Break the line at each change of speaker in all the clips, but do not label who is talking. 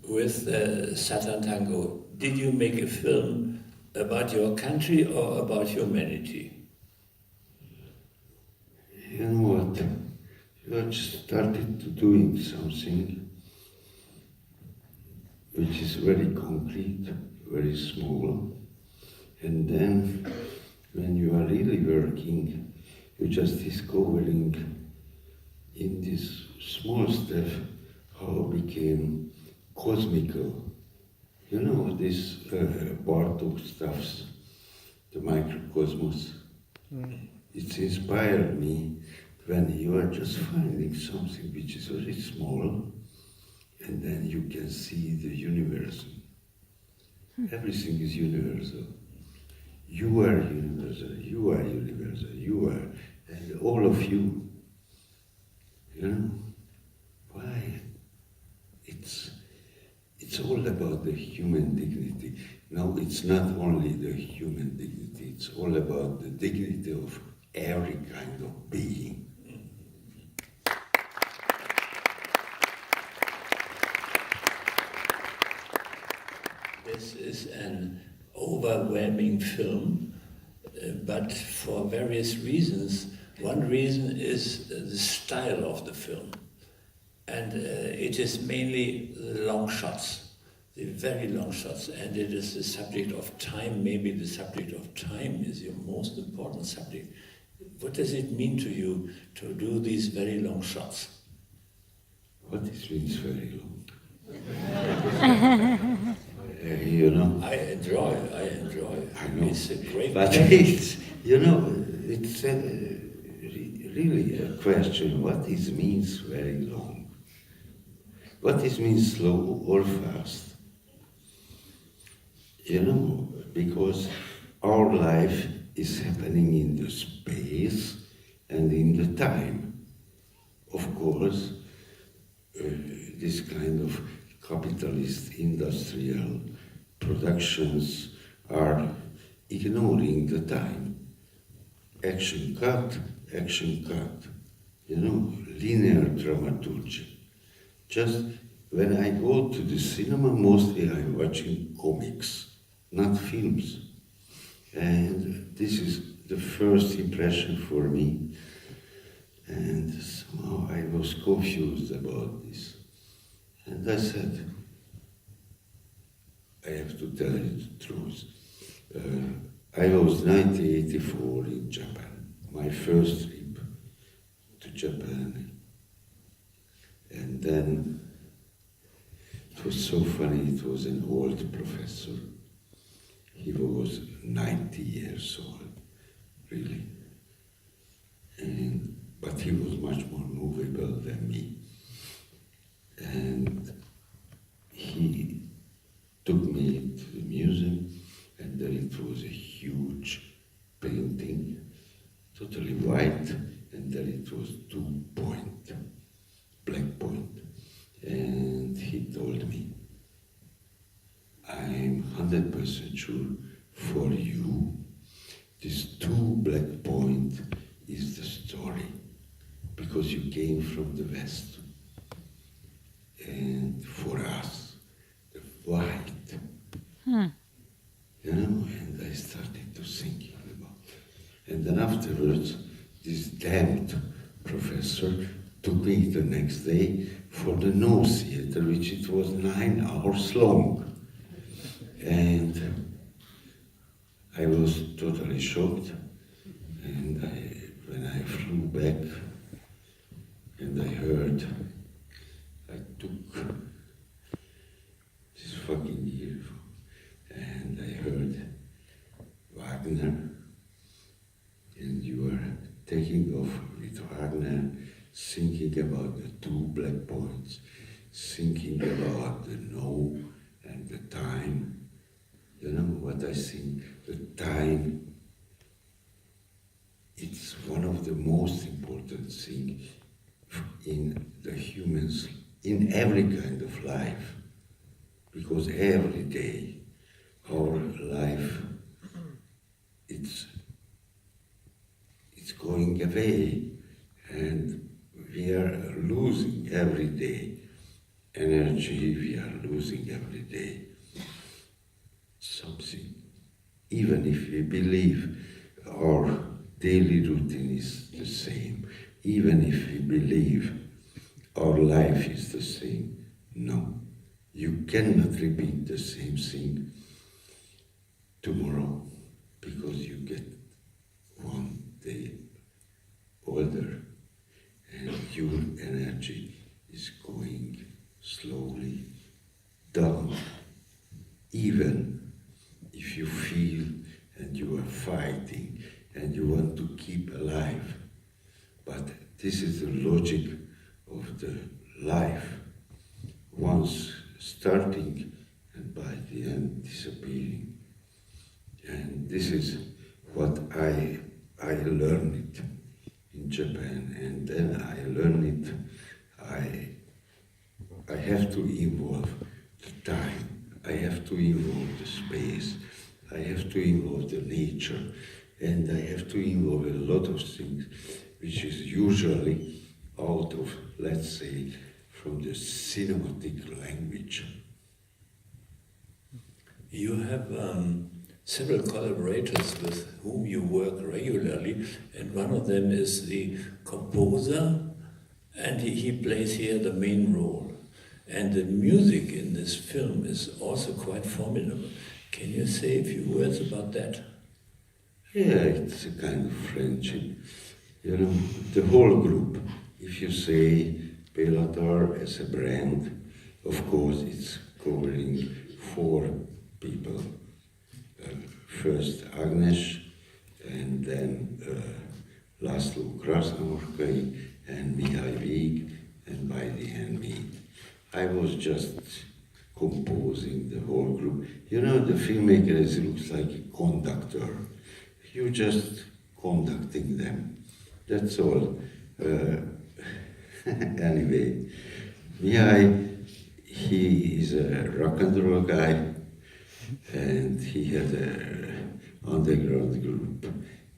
with Sátántangó, did you make a film about your country or about humanity?
You know what? I just started to doing something which is very concrete, very small, and then when you are really working, you're just discovering in this small stuff how it became cosmical. You know, this Bartok stuffs, the microcosmos. It's inspired me when you are just finding something which is very small, and then you can see the universe. Everything is universal. You are universal, you are universal, you are, and all of you. You know? Why? It's all about the human dignity. No, it's not only the human dignity, it's all about the dignity of every kind of being.
This is an overwhelming film, but for various reasons. One reason is the style of the film. And it is mainly the long shots, the very long shots, and it is the subject of time. Maybe the subject of time is your most important subject. What does it mean to you to do these very long shots?
What this means very long? You know?
I enjoy.
I know.
It's a great
but it's, you know, it's really a question, what this means very long? What this means slow or fast? You know, because our life is happening in the space and in the time. Of course, this kind of capitalist industrial productions are ignoring the time. Action cut, you know, linear dramaturgy. Just when I go to the cinema, mostly I'm watching comics, not films. And this is the first impression for me. And somehow I was confused about this. And I said, I have to tell you the truth. I was 1984 in Japan, my first trip to Japan. And then it was so funny, it was an old professor. He was 90 years old, really. But he was much more movable than me. And he took me to the museum, and there it was a huge painting, totally white, and there it was 2 point, black point. And he told me, I'm 100% sure for you, this 2 black point is the story, because you came from the West. And for us, the white, you know, and I started to thinking about. And then afterwards, this damned professor took me the next day for the No Theater, which it was 9 hours long. And I was totally shocked. And when I flew back and I heard, I took this fucking earphone and I heard Wagner, and you were taking off with Wagner, thinking about the 2 black points, thinking about the no and the time. You know what I think? The time, it's one of the most important things in the humans, in every kind of life. Because every day, our life, it's going away, and we are losing every day. energy we are losing every day. Something. Even if we believe our daily routine is the same, even if we believe our life is the same, no. You cannot repeat the same thing tomorrow because you get one day older and your energy is going slowly down. Even if you feel and you are fighting and you want to keep alive, but this is the logic of the life. Once starting and by the end disappearing. And this is what I learned it in Japan, and then I learned it, I have to involve the time, I have to involve the space, I have to involve the nature, and I have to involve a lot of things, which is usually out of, let's say, from the cinematic language.
You have several collaborators with whom you work regularly, and one of them is the composer, and he plays here the main role. And the music in this film is also quite formidable. Can you say a few words about that?
Yeah, it's a kind of friendship. You know, the whole group, if you say Bela Tarr as a brand, of course it's covering 4 people. First Agnes, and then László Krasznahorkai, and Mihály Víg, and by the end me. I was just composing the whole group. You know, the filmmaker looks like a conductor. You're just conducting them. That's all. Anyway, Mihály, he is a rock and roll guy, and he had an underground group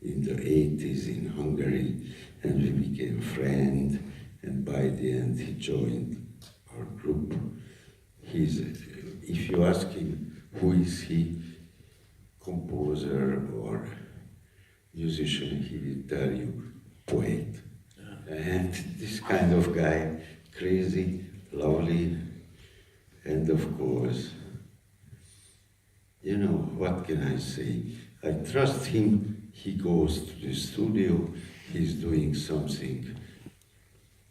in the 80s in Hungary, and we became friends, and by the end he joined our group. If you ask him who is he, composer or musician, he will tell you poet. And this kind of guy, crazy, lovely, and of course, you know, what can I say? I trust him, he goes to the studio, he's doing something,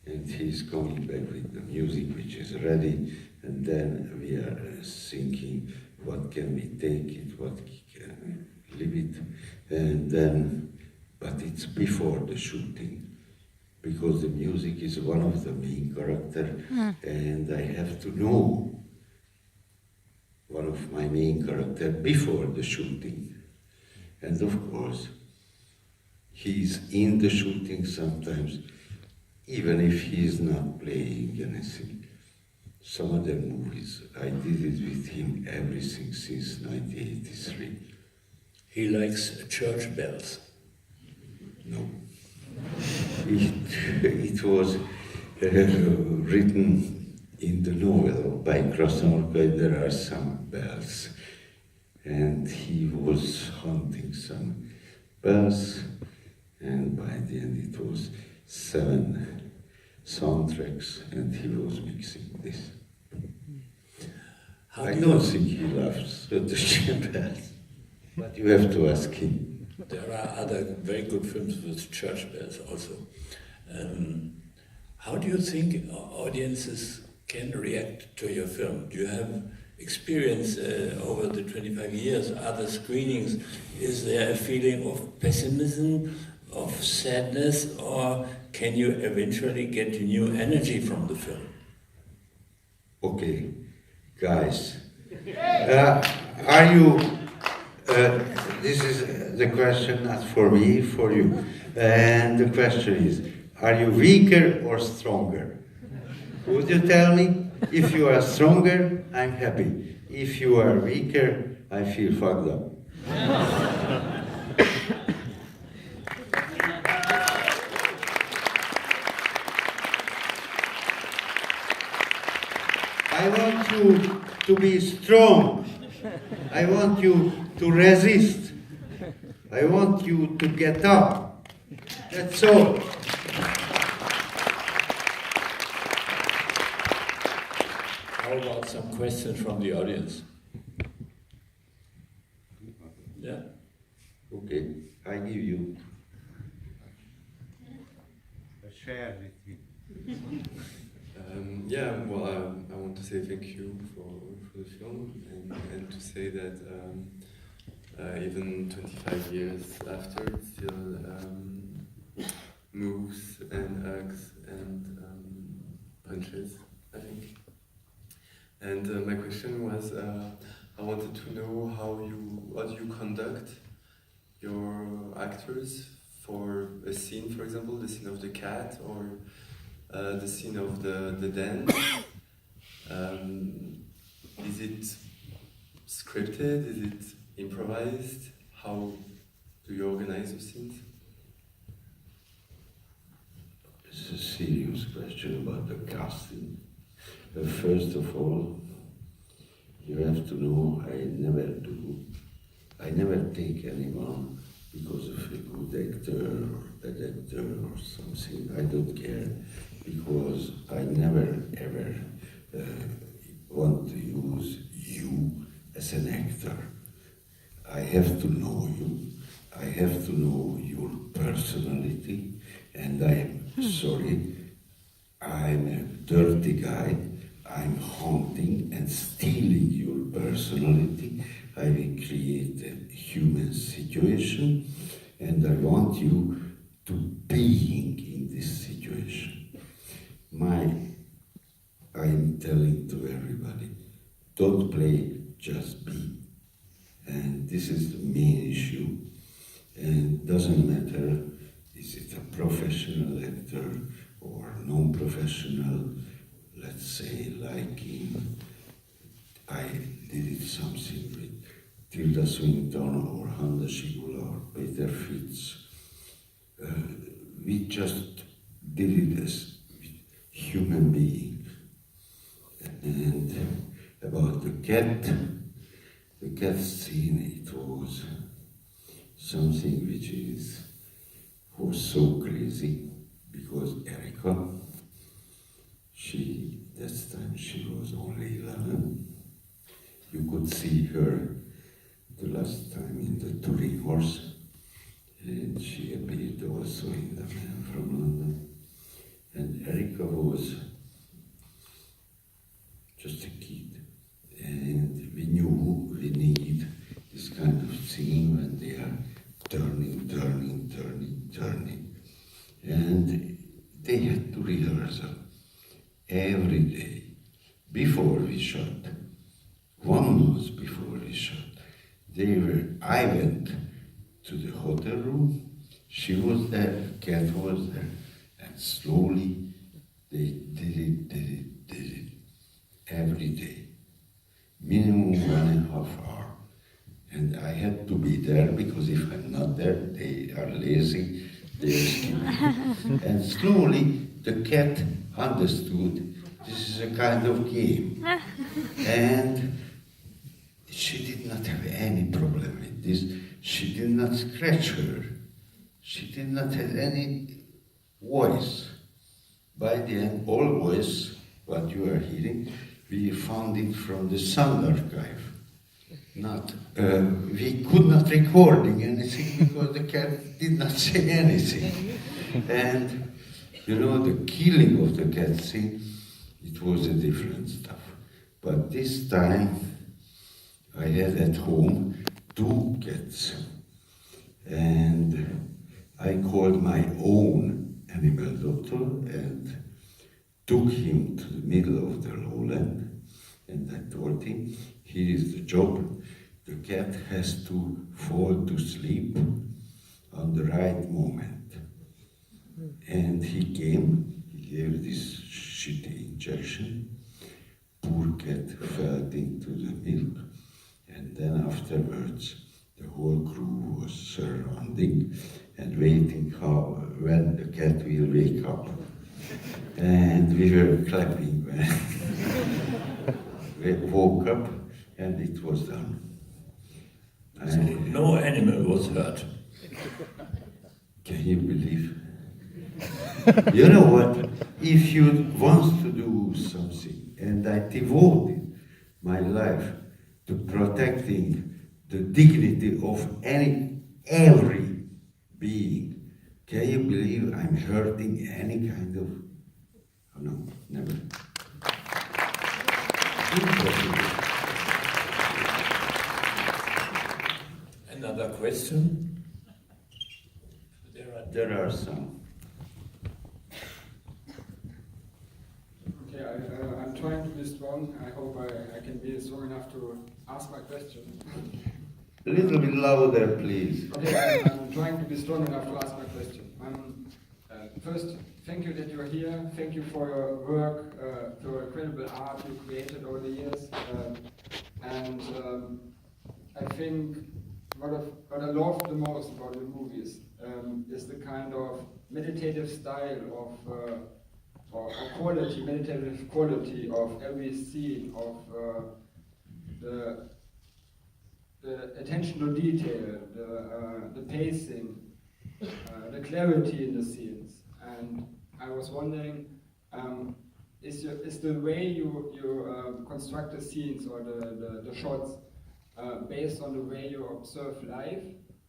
and he's coming back with the music which is ready, and then we are thinking, what can we take it, what can we leave it, and then, but it's before the shooting, because the music is one of the main characters, and I have to know one of my main characters before the shooting. And of course, he's in the shooting sometimes, even if he's not playing anything. Some other movies, I did it with him, everything since 1983.
He likes church bells.
No. It was written in the novel by Krasznahorkai. There are some bells, and he was hunting some bells, and by the end it was 7 soundtracks, and he was mixing this. I don't think he loves the bells, but you have to ask him.
There are other very good films with church bells also. How do you think audiences can react to your film? Do you have experience over the 25 years, other screenings? Is there a feeling of pessimism, of sadness, or can you eventually get new energy from the film?
Okay, guys, are you, this is the question not for me, for you. And the question is, are you weaker or stronger? Would you tell me? If you are stronger, I'm happy. If you are weaker, I feel fucked up. I want you to be strong. I want you to resist. I want you to get up. That's all.
How about some questions from the audience? Yeah.
Okay, I give you.
Share with you.
I want to say thank you for the film and to say that even 25 years after, it still moves and hugs and punches, I think. And my question was, I wanted to know how do you conduct your actors for a scene, for example, the scene of the cat or the scene of the dance. Is it scripted? Is it improvised? How do you organize the scenes?
It's a serious question about the casting. First of all, you have to know I never take anyone because of a good actor or bad actor or something. I don't care, because I never ever want to use you as an actor. I have to know you. I have to know your personality, and I'm sorry, I'm a dirty guy. I'm haunting and stealing your personality. I will create a human situation, and I want you to being in this situation. I'm telling to everybody, don't play, just be. And this is the main issue. And it doesn't matter, is it a professional actor or non-professional, let's say, like I did something with Tilda Swinton or Hanna Schigula or Peter Fitz. We just did it as human beings. And about the cat scene, it was something which was so crazy, because Erika, that time she was only 11. You could see her the last time in the touring horse, and she appeared also in The Man from London. And Erika was just a kid, and we knew we need this kind of scene when they are turning, and they had to rehearse every day before we shot. 1 month before we shot, I went to the hotel room, she was there, the cat was there, and slowly they did it every day, minimum 1.5 hours. And I had to be there, because if I'm not there, they are lazy, they are skipping. And slowly the cat understood this is a kind of game. And she did not have any problem with this. She did not scratch her. She did not have any voice. By the end, all voice, what you are hearing, we found it from the sound archive. We could not recording anything because the cat did not say anything. And the killing of the cat scene, it was a different stuff. But this time, I had at home 2 cats. And I called my own animal doctor and took him to the middle of the lowland. And I told him, here is the job. The cat has to fall to sleep on the right moment. And he came, he gave this shitty injection. Poor cat fell into the milk. And then afterwards, the whole crew was surrounding and waiting when the cat will wake up. And we were clapping when woke up and it was done.
So no animal was hurt.
Can you believe? You know what? If you want to do something, and I devoted my life to protecting the dignity of every being, can you believe I'm hurting any kind of? Oh, no, never. Impossible.
Another question?
There are some.
Okay, I'm trying to be strong. I hope I can be strong enough to ask my question.
A little bit louder, please.
Okay, I'm trying to be strong enough to ask my question. First, thank you that you're here. Thank you for your work, for your incredible art you created over the years. I think what I love the most about your movies is the kind of meditative style or quality, meditative quality of every scene, of the attention to detail, the pacing, the clarity in the scenes. And I was wondering, is the way you construct the scenes or the shots based on the way you observe life,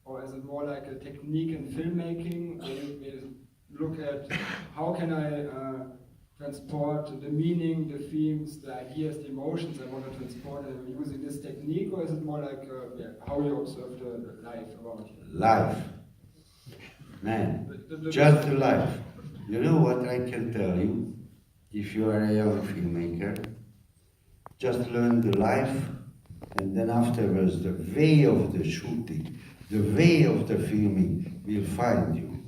or is it more like a technique in filmmaking, where you look at how can I transport the meaning, the themes, the ideas, the emotions I want to transport using this technique, or is it more like how you observe the life around you?
Life. Man, just life. You know what I can tell you? If you are a young filmmaker, just learn the life, and then afterwards the way of the shooting, the way of the filming will find you.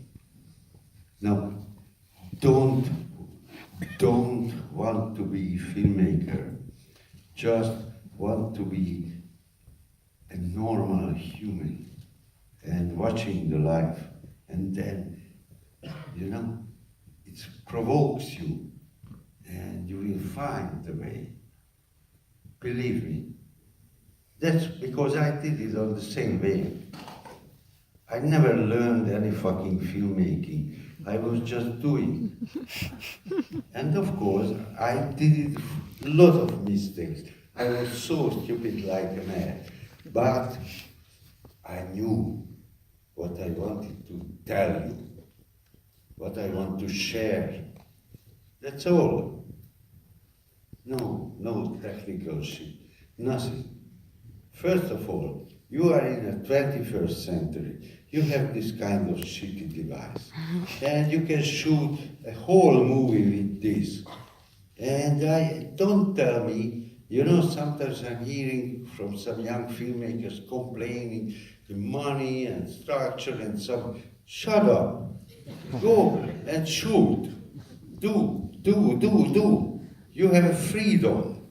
No, don't want to be a filmmaker, just want to be a normal human and watching the life, and then, you know, it provokes you and you will find the way. Believe me. That's because I did it on the same way. I never learned any fucking filmmaking. I was just doing. And of course, I did a lot of mistakes. I was so stupid like a man. But I knew what I wanted to tell you, what I want to share. That's all. No technical shit, nothing. First of all, you are in the 21st century. You have this kind of shitty device. And you can shoot a whole movie with this. And don't tell me, you know, sometimes I'm hearing from some young filmmakers complaining the money and structure and some. Shut up. Go and shoot. Do. You have freedom.